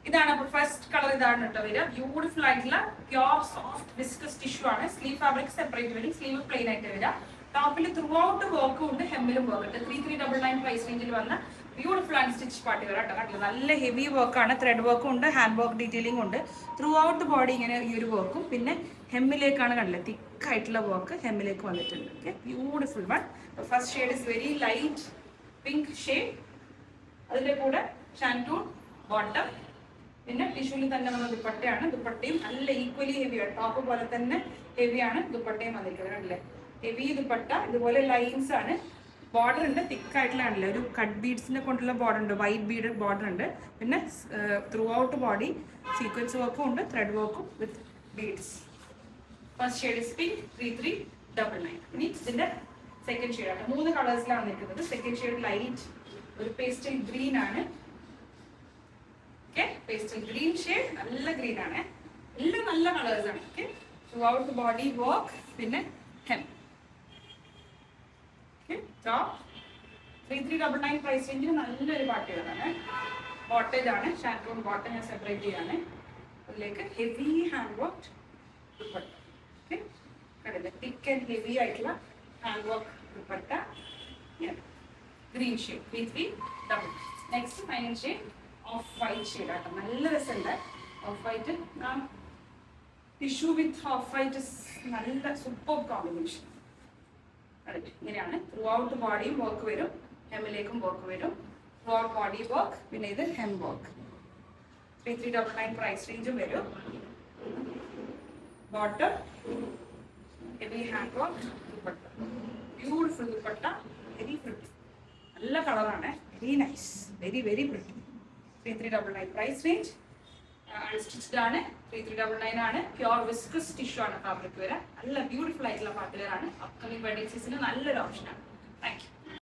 ഇതാണ് അപ്പോൾ first colour ഇതാണ് കേട്ടോ വരിക. ബ്യൂട്ടിഫുൾ ആയിട്ടുള്ള പ്യോർ സോഫ്റ്റ് വിസ്കസ് ടിഷ്യൂ ആണ്. സ്ലീവ് ഫാബ്രിക് സെപ്പറേറ്റ് വരും, സ്ലീവ് പ്ലെയിൻ ആയിട്ട് വരിക. ടോപ്പിൽ ത്രൂ ഔട്ട് വർക്കും ഉണ്ട്, ഹെമ്മിലും വർക്ക് ഉണ്ട്. 3399 പ്രൈസ് റേഞ്ചിൽ വന്ന beautiful and stitch party wear കേട്ടോ. കണ്ടില്ല, നല്ല ഹെവി വർക്കാണ്, ത്രെഡ് വർക്കും ഉണ്ട്, ഹാൻഡ് വർക്ക് ഡീറ്റെയിലിംഗ് ഉണ്ട്. ത്രൂ ഔട്ട് ദ ബോഡി ഇങ്ങനെ ഈ ഒരു വർക്കും, പിന്നെ ഹെമ്മിലേക്കാണ് കണ്ടില്ല തിക്കായിട്ടുള്ള വർക്ക് ഹെമ്മിലേക്ക് വന്നിട്ടുണ്ട്. Okay, beautiful one. First shade is very light pink shade. അതിൻ്റെ കൂടെ ഷാൻറ്റൂൺ ബോട്ടം, പിന്നെ ടിഷ്യൂവിൽ തന്നെ വന്ന ദുപ്പട്ടയാണ്. ദുപ്പട്ടയും നല്ല ഈക്വലി ഹെവിയാണ്, ടോപ്പ് പോലെ തന്നെ ഹെവിയാണ് ദുപ്പട്ടയും വന്നിരിക്കുന്നത്. കണ്ടില്ലേ, ഹെവി ദുപ്പട്ട. ഇതുപോലെ ലൈൻസ് ആണ്, ബോർഡർ ഉണ്ട്, തിക്കായിട്ടുള്ളതാണല്ലേ, ഒരു കട്ട് ബീഡ്സിനെ കൊണ്ടുള്ള ബോർഡർ ഉണ്ട്, വൈറ്റ് ബീഡഡ് ബോർഡർ ഉണ്ട്. പിന്നെ ത്രൂ ഔട്ട് ബോഡി സീക്വൻസ് വർക്കും ഉണ്ട്, ത്രെഡ് വർക്കും with beads. First shade is pink 3399. ഇനി ഇതിന്റെ സെക്കൻഡ് ഷെയ്ഡ് ആണ്. 3 കളേഴ്സിലാണ് വന്നിരിക്കുന്നത്. സെക്കൻഡ് ഷെയ്ഡ് ലൈറ്റ് ഒരു പേസ്റ്റൽ ഗ്രീൻ ആണ്. ഓക്കെ, പേസ്റ്റൽ ഗ്രീൻ ഷെയ്ഡ്, നല്ല ഗ്രീൻ ആണ്. എല്ലാം നല്ല കളേഴ്സ് ആണ്. Okay, throughout body work, പിന്നെ hem. Okay, top 3399 പ്രൈസ് റേഞ്ചിന് നല്ലൊരു പാർട്ടി വെയറാണ്. ബോട്ടേജ് ആണ്, ഷാൻറ്റൂൺ ബോട്ടം ഞാൻ സെപ്പറേറ്റ് ചെയ്യാണ്. അതിലേക്ക് heavy hand work dupatta. Okay, കണ്ടില്ലേ, തിക്ക് ആൻഡ് ഹെവി ആയിട്ടുള്ള hand work dupatta. Green shade 3399. Next final shade of white shade ആട്ടോ. നല്ല രസമുണ്ട് of white. Tissue width of white നല്ല സൂപ്പർ കോമ്പിനേഷൻ. ഇങ്ങനെയാണ് ത്രൂ ഔട്ട് ബോഡിയും വർക്ക് വരും, ഹെമ്മിലേക്കും വർക്ക് വരും. ത്രൂ ഔട്ട് ബോഡി വർക്ക്, പിന്നെ ഇത് ഹെം വർക്ക്. 3399 പ്രൈസ് റേഞ്ചും വരും. Bottom heavy hand work dupatta, beautiful dupatta, very pretty, നല്ല കളറാണ്, very nice, very very pretty. 3399 price range. Unstitched ആണ്, 3399 ആണ്. പ്യോർ വിസ്കസ് ടിഷ്യൂ ആണ് ഫാബ്രിക് വരെ. നല്ല ബ്യൂട്ടിഫുൾ ആയിട്ടുള്ള പാർട്ടി വെയർ ആണ്. അപ്കമിംഗ് വെഡിങ് സീസണിന് നല്ലൊരു ഓപ്ഷനാണ്. Thank U.